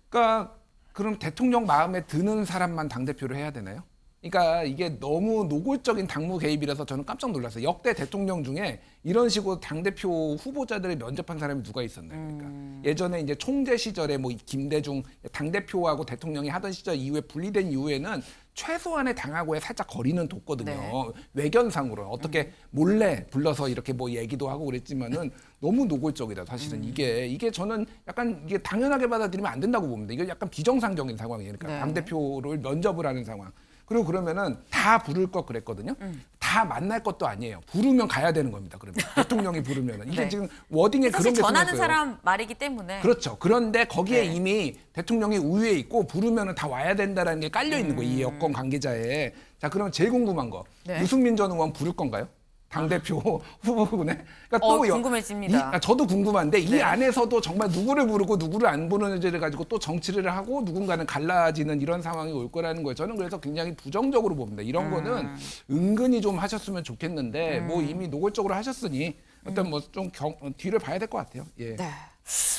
그러니까 그럼 대통령 마음에 드는 사람만 당대표를 해야 되나요? 그러니까 이게 너무 노골적인 당무 개입이라서 저는 깜짝 놀랐어요. 역대 대통령 중에 이런 식으로 당대표 후보자들을 면접한 사람이 누가 있었나요? 그러니까 예전에 이제 총재 시절에 뭐 김대중 당대표하고 대통령이 하던 시절 이후에 분리된 이후에는 최소한의 당하고의 살짝 거리는 뒀거든요.
네.
외견상으로 어떻게 몰래 불러서 이렇게 뭐 얘기도 하고 그랬지만은 너무 노골적이다. 사실은 이게 저는 약간 이게 당연하게 받아들이면 안 된다고 봅니다. 이게 약간 비정상적인 상황이에요. 그러니까
네.
당대표를 면접을 하는 상황. 그리고 그러면은 다 부를 것 그랬거든요. 다 다 만날 것도 아니에요. 부르면 가야 되는 겁니다. 그러면 대통령이 부르면은 이게
네.
지금 워딩에 그런
사실
게
전하는
숨어있어요.
사람 말이기 때문에.
그렇죠. 그런데 거기에
네.
이미 대통령이 우위에 있고 부르면은 다 와야 된다라는 게 깔려 있는 거예요. 이 여권 관계자에. 자, 그럼 제일 궁금한 거.
네.
유승민 전 의원 부를 건가요? 당대표 후보군에. 그러니까
궁금해집니다.
저도 궁금한데 이
네.
안에서도 정말 누구를 부르고 누구를 안 부르는지를 가지고 또 정치를 하고 누군가는 갈라지는 이런 상황이 올 거라는 거예요. 저는 그래서 굉장히 부정적으로 봅니다. 이런 거는 은근히 좀 하셨으면 좋겠는데 뭐 이미 노골적으로 하셨으니 어떤 뭐 좀 뒤를 봐야 될 것 같아요. 예.
네.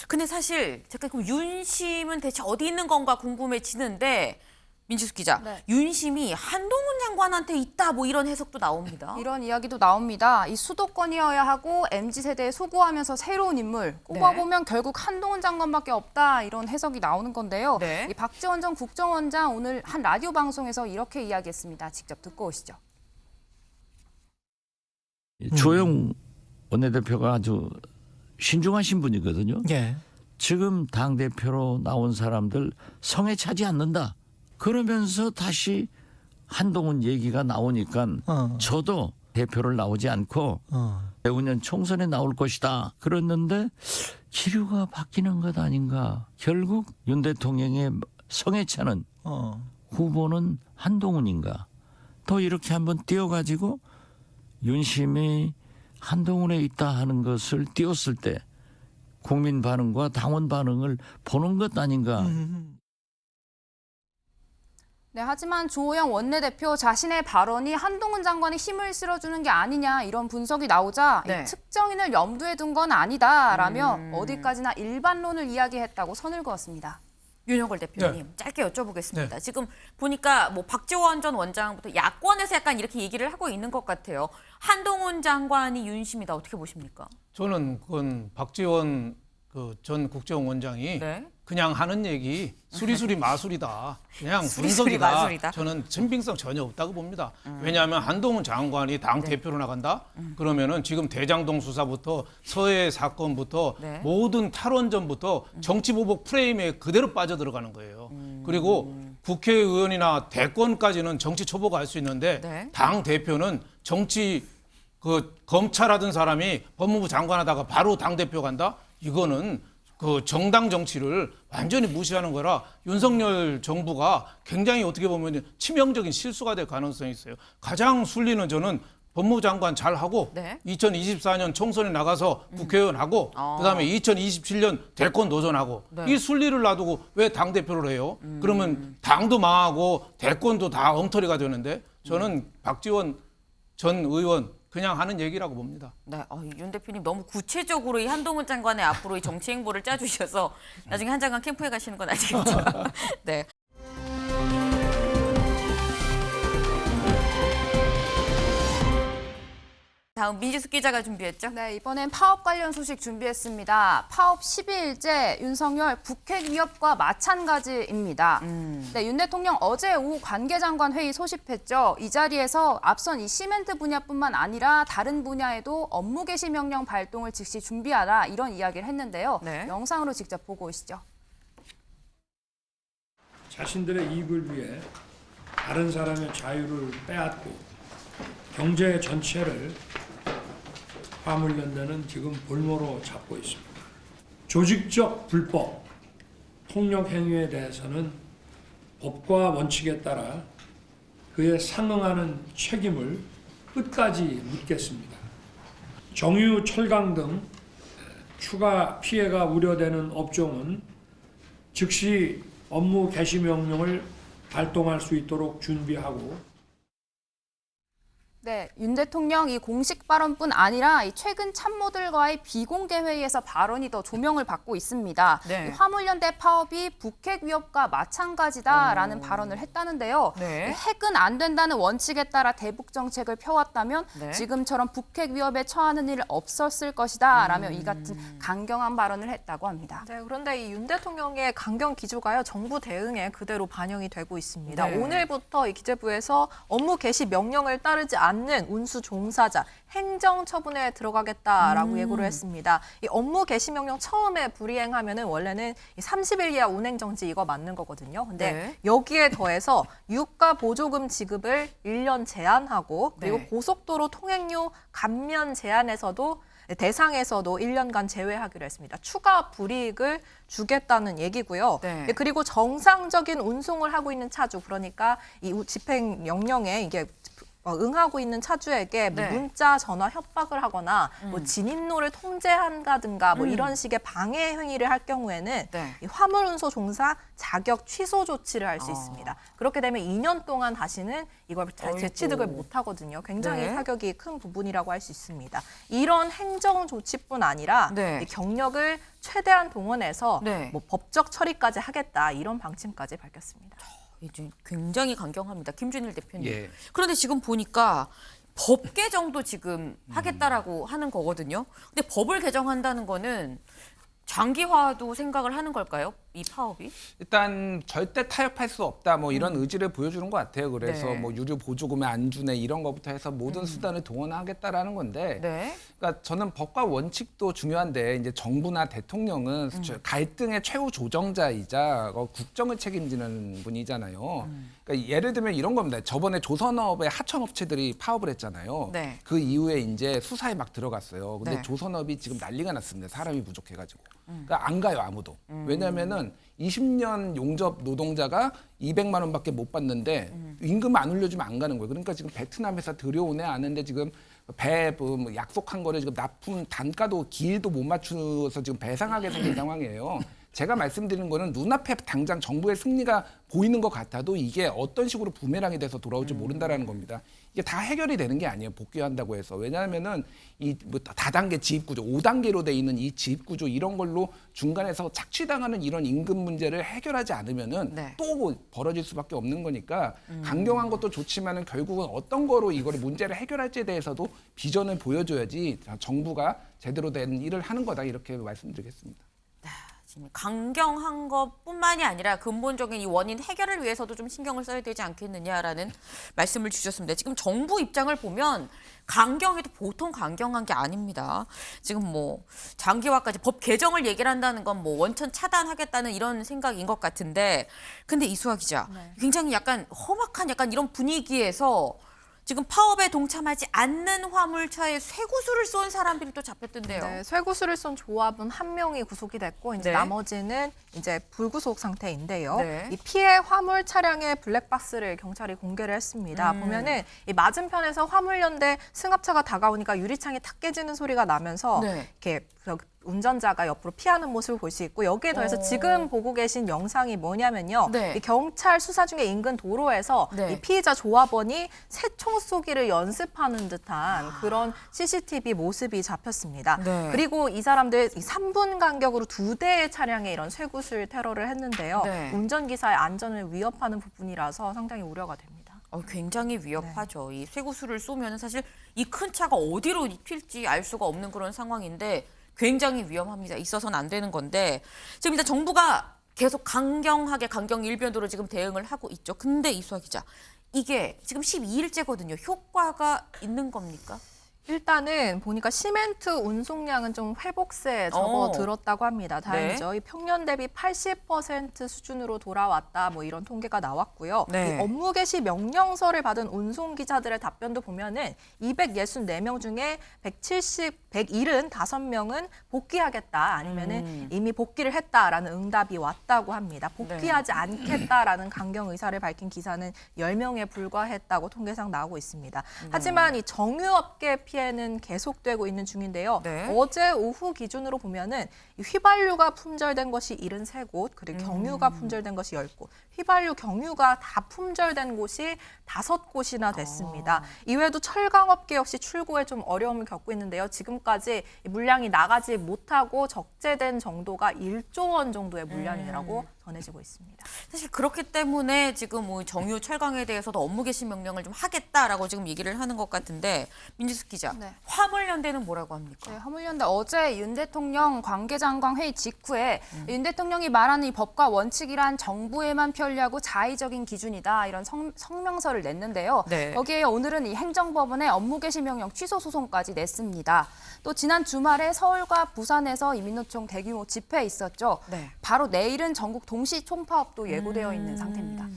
근데 사실 잠깐 그럼 윤심은 대체 어디 있는 건가 궁금해지는데 민지숙 기자,
네.
윤심이 한동훈 장관한테 있다 뭐 이런 해석도 나옵니다.
이런 이야기도 나옵니다. 이 수도권이어야 하고 MZ세대에 소구하면서 새로운 인물 꼽아보면 결국 한동훈 장관밖에 없다 이런 해석이 나오는 건데요.
네.
이 박지원 전 국정원장 오늘 한 라디오 방송에서 이렇게 이야기했습니다. 직접 듣고 오시죠.
주호영 원내대표가 아주 신중하신 분이거든요.
예.
지금 당대표로 나온 사람들 성에 차지 않는다. 그러면서 다시 한동훈 얘기가 나오니까 저도 대표를 나오지 않고 내후년 총선에 나올 것이다. 그랬는데 기류가 바뀌는 것 아닌가. 결국 윤 대통령의 성에 차는 후보는 한동훈인가. 더 이렇게 한번 띄워가지고 윤심이 한동훈에 있다 하는 것을 띄웠을 때 국민 반응과 당원 반응을 보는 것 아닌가.
네, 하지만 주호영 원내대표 자신의 발언이 한동훈 장관의 힘을 실어주는 게 아니냐 이런 분석이 나오자
네.
이 특정인을 염두에 둔 건 아니다라며 어디까지나 일반론을 이야기했다고 선을 그었습니다.
윤여걸 대표님 짧게 여쭤보겠습니다. 지금 보니까 뭐 박지원 전 원장부터 야권에서 약간 이렇게 얘기를 하고 있는 것 같아요. 한동훈 장관이 윤심이다 어떻게 보십니까?
저는 그건 박지원 전 국정원장이 그냥 하는 얘기 수리수리 마술이다. 그냥
수리수리
분석이다.
마술이다.
저는 신빙성 전혀 없다고 봅니다. 왜냐하면 한동훈 장관이 당 대표로 나간다? 그러면은 지금 대장동 수사부터 서해 사건부터 모든 탈원전부터 정치보복 프레임에 그대로 빠져들어가는 거예요. 그리고 국회의원이나 대권까지는 정치 초보가 할 수 있는데 당 대표는 정치 검찰하던 사람이 법무부 장관 하다가 바로 당 대표 간다? 이거는 정당 정치를 완전히 무시하는 거라 윤석열 정부가 굉장히 어떻게 보면 치명적인 실수가 될 가능성이 있어요. 가장 순리는 저는 법무부 장관 잘하고 2024년 총선에 나가서 국회의원하고 그다음에 2027년 대권 도전하고 이 순리를 놔두고 왜 당대표를 해요? 그러면 당도 망하고 대권도 다 엉터리가 되는데 저는 박지원 전 의원 그냥 하는 얘기라고 봅니다.
네, 윤 대표님 너무 구체적으로 이 한동훈 장관의 앞으로 이 정치 행보를 짜주셔서 나중에 한 장관 캠프에 가시는 건 아니겠죠? 네. 다음 민지숙 기자가 준비했죠?
네, 이번엔 파업 관련 소식 준비했습니다. 파업 12일째 윤석열 북핵 위협과 마찬가지입니다. 네, 윤 대통령 어제 오후 관계장관 회의 소집했죠. 이 자리에서 앞선 이 시멘트 분야뿐만 아니라 다른 분야에도 업무 개시 명령 발동을 즉시 준비하라 이런 이야기를 했는데요. 영상으로 직접 보고 오시죠.
자신들의 이익을 위해 다른 사람의 자유를 빼앗고 경제 전체를 화물연대는 지금 볼모로 잡고 있습니다. 조직적 불법, 폭력 행위에 대해서는 법과 원칙에 따라 그에 상응하는 책임을 끝까지 묻겠습니다. 정유, 철강 등 추가 피해가 우려되는 업종은 즉시 업무 개시 명령을 발동할 수 있도록 준비하고
네, 윤 대통령 이 공식 발언뿐 아니라 이 최근 참모들과의 비공개 회의에서 발언이 더 조명을 받고 있습니다. 이 화물연대 파업이 북핵 위협과 마찬가지다라는 발언을 했다는데요. 핵은 안 된다는 원칙에 따라 대북 정책을 펴왔다면 지금처럼 북핵 위협에 처하는 일 없었을 것이다라며 이 같은 강경한 발언을 했다고 합니다.
네, 그런데 이 윤 대통령의 강경 기조가요 정부 대응에 그대로 반영이 되고 있습니다. 오늘부터 이 기재부에서 업무 개시 명령을 따르지 않은 않는 운수 종사자 행정 처분에 들어가겠다라고 예고를 했습니다. 이 업무 개시 명령 처음에 불이행하면은 원래는 30일 이하 운행 정지 이거 맞는 거거든요. 근데
네.
여기에 더해서 유가 보조금 지급을 1년 제한하고 그리고 고속도로 통행료 감면 제한에서도 대상에서도 1년간 제외하기로 했습니다. 추가 불이익을 주겠다는 얘기고요.
네.
그리고 정상적인 운송을 하고 있는 차주, 그러니까 이 집행 명령에 이게 응하고 있는 차주에게 뭐
네.
문자, 전화 협박을 하거나 뭐 진입로를 통제한다든가 뭐 이런 식의 방해 행위를 할 경우에는
네.
이 화물운송 종사 자격 취소 조치를 할 수 있습니다. 그렇게 되면 2년 동안 다시는 이걸 재취득을 못 하거든요. 굉장히
네.
타격이 큰 부분이라고 할 수 있습니다. 이런 행정 조치뿐 아니라
네.
이 경력을 최대한 동원해서
네.
뭐 법적 처리까지 하겠다 이런 방침까지 밝혔습니다.
이제 굉장히 강경합니다. 김준일 대표님.
예.
그런데 지금 보니까 법 개정도 지금 하겠다라고 하는 거거든요. 근데 법을 개정한다는 거는 장기화도 생각을 하는 걸까요? 이 파업이?
일단 절대 타협할 수 없다 뭐 이런 의지를 보여주는 것 같아요. 그래서
네.
뭐 유류 보조금에 안 주네 이런 것부터 해서 모든 수단을 동원하겠다라는 건데
네.
그러니까 저는 법과 원칙도 중요한데 이제 정부나 대통령은 갈등의 최후 조정자이자 국정을 책임지는 분이잖아요. 그러니까 예를 들면 이런 겁니다. 저번에 조선업의 하청업체들이 파업을 했잖아요.
네.
그 이후에 이제 수사에 막 들어갔어요. 근데
네.
조선업이 지금 난리가 났습니다. 사람이 부족해가지고. 그러니까 안 가요 아무도. 왜냐하면은 20년 용접 노동자가 200만 원밖에 못 받는데 임금 안 올려주면 안 가는 거예요. 그러니까 지금 베트남에서 들여오네 아는데 지금 배 뭐 약속한 거를 지금 납품 단가도 기일도 못 맞춰서 지금 배상하게 생긴 상황이에요. 제가 말씀드리는 거는 눈앞에 당장 정부의 승리가 보이는 것 같아도 이게 어떤 식으로 부메랑이 돼서 돌아올지 모른다라는 겁니다. 이게 다 해결이 되는 게 아니에요. 복귀한다고 해서. 왜냐하면은 이 뭐 다단계 지입구조, 5단계로 돼 있는 이 지입구조 이런 걸로 중간에서 착취당하는 이런 임금 문제를 해결하지 않으면은
네.
또 벌어질 수밖에 없는 거니까 강경한 것도 좋지만은 결국은 어떤 거로 이거를 문제를 해결할지에 대해서도 비전을 보여줘야지 정부가 제대로 된 일을 하는 거다 이렇게 말씀드리겠습니다.
지금 강경한 것뿐만이 아니라 근본적인 이 원인 해결을 위해서도 좀 신경을 써야 되지 않겠느냐라는 말씀을 주셨습니다. 지금 정부 입장을 보면 강경해도 보통 강경한 게 아닙니다. 지금 뭐 장기화까지 법 개정을 얘기를 한다는 건 뭐 원천 차단하겠다는 이런 생각인 것 같은데, 근데 이수아 기자, 굉장히 약간 험악한 약간 이런 분위기에서 지금 파업에 동참하지 않는 화물차에 쇠구슬을 쏜 사람들이 또 잡혔던데요.
네, 쇠구슬을 쏜 조합은 1명이 구속이 됐고 이제
네.
나머지는 이제 불구속 상태인데요.
네.
이 피해 화물 차량의 블랙박스를 경찰이 공개를 했습니다. 보면은 이 맞은편에서 화물연대 승합차가 다가오니까 유리창이 탁 깨지는 소리가 나면서
네.
이렇게 운전자가 옆으로 피하는 모습을 볼 수 있고 여기에 더해서 지금 보고 계신 영상이 뭐냐면요.
네.
이 경찰 수사 중에 인근 도로에서
네.
이 피의자 조합원이 새총 쏘기를 연습하는 듯한 그런 CCTV 모습이 잡혔습니다.
네.
그리고 이 사람들 3분 간격으로 2대의 차량에 이런 쇠구슬 테러를 했는데요.
네.
운전기사의 안전을 위협하는 부분이라서 상당히 우려가 됩니다.
굉장히 위협하죠. 이 쇠구슬을 쏘면 사실 이 큰 차가 어디로 튈지 알 수가 없는 그런 상황인데 굉장히 위험합니다. 있어서는 안 되는 건데 지금 일단 정부가 계속 강경하게 강경 일변도로 지금 대응을 하고 있죠. 근데 이수아 기자, 이게 지금 12일째거든요. 효과가 있는 겁니까?
일단은 보니까 시멘트 운송량은 좀 회복세에 접어들었다고 합니다. 다행이죠. 이 평년 대비 80% 수준으로 돌아왔다. 뭐 이런 통계가 나왔고요.
네.
이 업무 개시 명령서를 받은 운송기사들의 답변도 보면은 264명 중에 175명은 복귀하겠다. 아니면은 이미 복귀를 했다라는 응답이 왔다고 합니다. 복귀하지 않겠다라는 강경 의사를 밝힌 기사는 10명에 불과했다고 통계상 나오고 있습니다. 하지만 이 정유업계 피해는 계속되고 있는 중인데요.
네.
어제 오후 기준으로 보면은 이 휘발유가 품절된 것이 73곳, 그리고 경유가 품절된 것이 10곳, 휘발유, 경유가 다 품절된 곳이 5곳이나 됐습니다. 이외에도 철강업계 역시 출고에 좀 어려움을 겪고 있는데요. 지금까지 물량이 나가지 못하고 적재된 정도가 1조 원 정도의 물량이라고 전해지고 있습니다.
사실 그렇기 때문에 지금 뭐 정유 철강에 대해서도 업무 개시 명령을 좀 하겠다라고 지금 얘기를 하는 것 같은데 민지숙 기자,
네.
화물연대는 뭐라고 합니까?
네, 화물연대 어제 윤 대통령 관계장관 회의 직후에 윤 대통령이 말하는 이 법과 원칙이란 정부에만 편리하고 자의적인 기준이다 이런 성명서를 냈는데요.
네.
여기에 오늘은 이 행정법원에 업무 개시 명령 취소 소송까지 냈습니다. 또 지난 주말에 서울과 부산에서 이 민노총 대규모 집회 있었죠.
네.
바로 내일은 전국 동시 총파업도 예고되어 있는 상태입니다.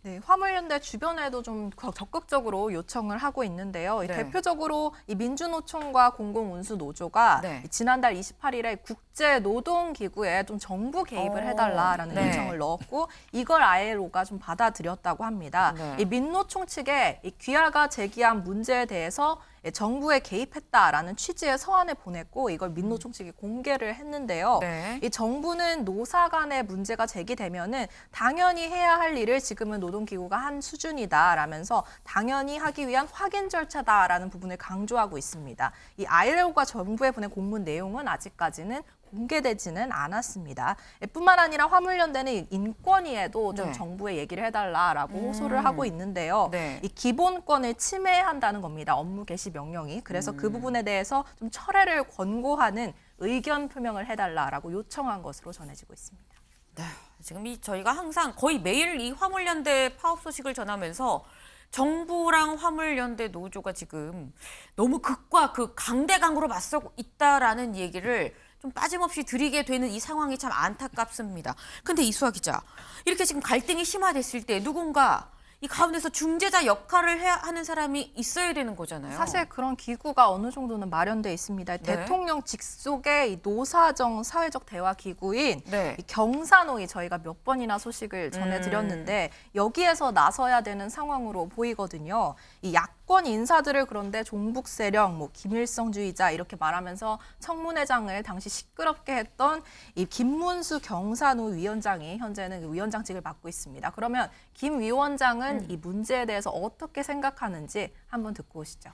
네, 화물연대 주변에도 좀 적극적으로 요청을 하고 있는데요.
네.
대표적으로 이 민주노총과 공공운수노조가
네.
지난달 28일에 국제노동기구에 좀 정부 개입을 해달라라는
네.
요청을 넣었고 이걸 ILO가 좀 받아들였다고 합니다.
네.
이 민노총 측에 이 귀하가 제기한 문제에 대해서 정부에 개입했다라는 취지의 서한을 보냈고 이걸 민노총 측이 공개를 했는데요.
네.
이 정부는 노사 간의 문제가 제기되면은 당연히 해야 할 일을 지금은 노동기구가 한 수준이다라면서 당연히 하기 위한 확인 절차다라는 부분을 강조하고 있습니다. 이 ILO가 정부에 보낸 공문 내용은 아직까지는 공개되지는 않았습니다. 뿐만 아니라 화물연대는 인권위에도 좀
네.
정부에 얘기를 해달라라고 호소를 하고 있는데요.
네.
이 기본권을 침해한다는 겁니다. 업무 개시 명령이. 그래서 그 부분에 대해서 좀 철회를 권고하는 의견 표명을 해달라라고 요청한 것으로 전해지고 있습니다.
네, 지금 저희가 항상 거의 매일 이 화물연대 파업 소식을 전하면서 정부랑 화물연대 노조가 지금 너무 극과 극, 강대강으로 맞서고 있다라는 얘기를 좀 빠짐없이 드리게 되는 이 상황이 참 안타깝습니다. 근데 이수아 기자, 이렇게 지금 갈등이 심화됐을 때 누군가 이 가운데서 중재자 역할을 해야 하는 사람이 있어야 되는 거잖아요.
사실 그런 기구가 어느 정도는 마련돼 있습니다.
네.
대통령 직속의 이 노사정 사회적 대화 기구인
네.
이 경사노위 저희가 몇 번이나 소식을 전해드렸는데 여기에서 나서야 되는 상황으로 보이거든요. 이 야권 인사들을 그런데 종북 세력, 뭐 김일성주의자 이렇게 말하면서 청문회장을 당시 시끄럽게 했던 이 김문수 경사노 위원장이 현재는 그 위원장직을 맡고 있습니다. 그러면 김 위원장은 이 문제에 대해서 어떻게 생각하는지 한번 듣고 오시죠.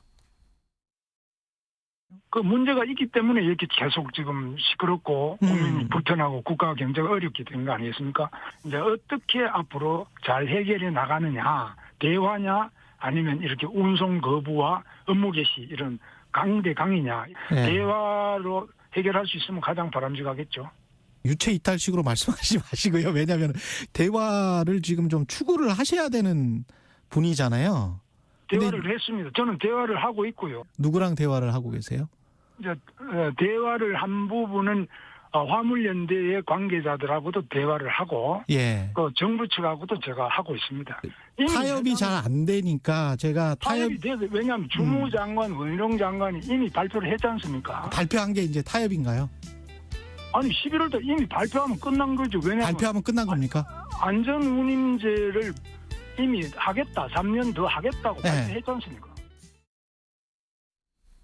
그 문제가 있기 때문에 이렇게 계속 지금 시끄럽고 국민이 불편하고 국가 경제가 어렵게 된 거 아니겠습니까? 이제 어떻게 앞으로 잘 해결해 나가느냐, 대화냐, 아니면 이렇게 운송 거부와 업무 개시 이런 강대강이냐, 대화로 해결할 수 있으면 가장 바람직하겠죠.
유체 이탈식으로 말씀하지 마시고요. 왜냐하면 대화를 지금 좀 추구를 하셔야 되는 분이잖아요.
대화를 했습니다. 저는 대화를 하고 있고요.
누구랑 대화를 하고 계세요?
이제 대화를 한 부분은 화물연대의 관계자들하고도 대화를 하고,
예.
그 정부 측하고도 제가 하고 있습니다.
타협이 잘 안 되니까 제가
타협이 돼서 왜냐하면 주무장관, 원희룡 장관이 이미 발표를 했지 않습니까?
발표한 게 이제 타협인가요?
아니 11월달 이미 발표하면 끝난 거죠. 왜냐하면
발표하면 끝난 겁니까?
안전운임제를 이미 하겠다, 3년 더 하겠다고 발표했지 않습니까?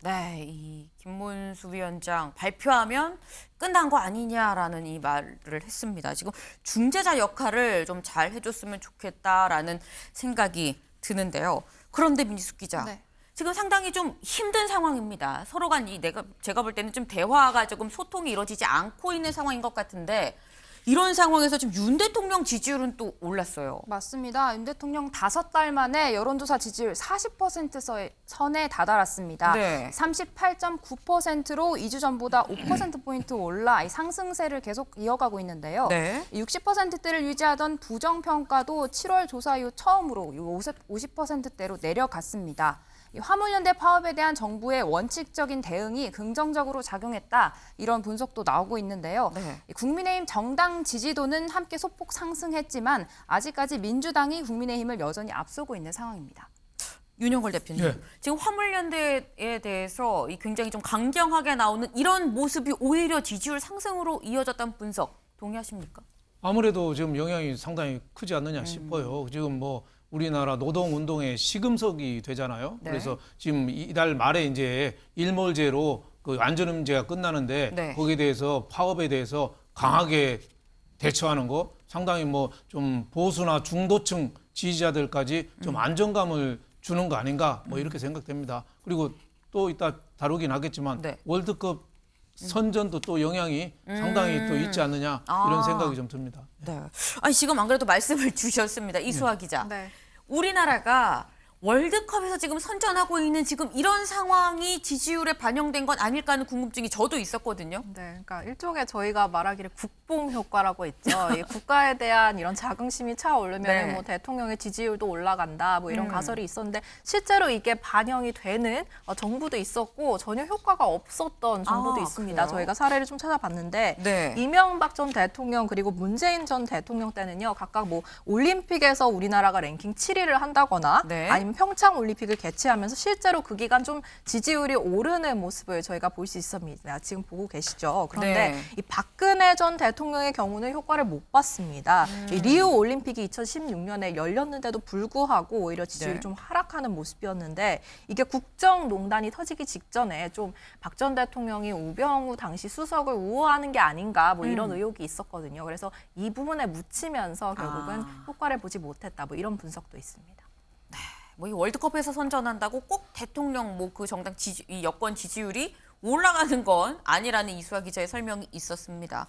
네, 이 김문수 위원장 발표하면 끝난 거 아니냐라는 이 말을 했습니다. 지금 중재자 역할을 좀 잘 해줬으면 좋겠다라는 생각이 드는데요. 그런데 민지숙 기자,
네.
지금 상당히 좀 힘든 상황입니다. 서로 간 제가 볼 때는 좀 대화가 조금 소통이 이루어지지 않고 있는 상황인 것 같은데 이런 상황에서 지금 윤 대통령 지지율은 또 올랐어요.
맞습니다. 윤 대통령 5달 만에 여론조사 지지율 40% 선에 다다랐습니다.
네.
38.9%로 2주 전보다 5%포인트 올라 이 상승세를 계속 이어가고 있는데요.
네.
60%대를 유지하던 부정평가도 7월 조사 이후 처음으로 50%대로 내려갔습니다. 이 화물연대 파업에 대한 정부의 원칙적인 대응이 긍정적으로 작용했다. 이런 분석도 나오고 있는데요.
네.
국민의힘 정당 지지도는 함께 소폭 상승했지만 아직까지 민주당이 국민의힘을 여전히 앞서고 있는 상황입니다.
윤영걸 대표님,
네.
지금 화물연대에 대해서 굉장히 좀 강경하게 나오는 이런 모습이 오히려 지지율 상승으로 이어졌다는 분석 동의하십니까?
아무래도 지금 영향이 상당히 크지 않느냐 싶어요. 지금 뭐 우리나라 노동운동의 시금석이 되잖아요.
네.
그래서 지금 이달 말에 이제 일몰제로 그 안전운임제가 끝나는데
네.
거기에 대해서 파업에 대해서 강하게 대처하는 거 상당히 뭐 좀 보수나 중도층 지지자들까지 좀 안정감을 주는 거 아닌가 뭐 이렇게 생각됩니다. 그리고 또 이따 다루긴 하겠지만
네.
월드컵 선전도 또 영향이 상당히 또 있지 않느냐 이런 생각이 좀 듭니다.
네. 아니 지금 안 그래도 말씀을 주셨습니다. 이수아 기자. 우리나라가 월드컵에서 지금 선전하고 있는 지금 이런 상황이 지지율에 반영된 건 아닐까 하는 궁금증이 저도 있었거든요.
네, 그러니까 일종의 저희가 말하기를 국뽕 효과라고 있죠. 이 국가에 대한 이런 자긍심이 차오르면
네.
뭐 대통령의 지지율도 올라간다, 뭐 이런 가설이 있었는데 실제로 이게 반영이 되는 정부도 있었고 전혀 효과가 없었던 정부도 있습니다.
그래요?
저희가 사례를 좀 찾아봤는데
네.
이명박 전 대통령 그리고 문재인 전 대통령 때는요, 각각 뭐 올림픽에서 우리나라가 랭킹 7위를 한다거나
네.
아니면 평창 올림픽을 개최하면서 실제로 그 기간 좀 지지율이 오르는 모습을 저희가 볼 수 있습니다. 지금 보고 계시죠. 그런데
네.
이 박근혜 전 대통령의 경우는 효과를 못 봤습니다. 이 리우 올림픽이 2016년에 열렸는데도 불구하고 오히려 지지율이
네.
좀 하락하는 모습이었는데 이게 국정농단이 터지기 직전에 좀 박 전 대통령이 우병우 당시 수석을 우호하는 게 아닌가 뭐 이런 의혹이 있었거든요. 그래서 이 부분에 묻히면서 결국은 효과를 보지 못했다 뭐 이런 분석도 있습니다.
뭐 이 월드컵에서 선전한다고 꼭 대통령 뭐 그 정당 이 여권 지지율이 올라가는 건 아니라는 이수아 기자의 설명이 있었습니다.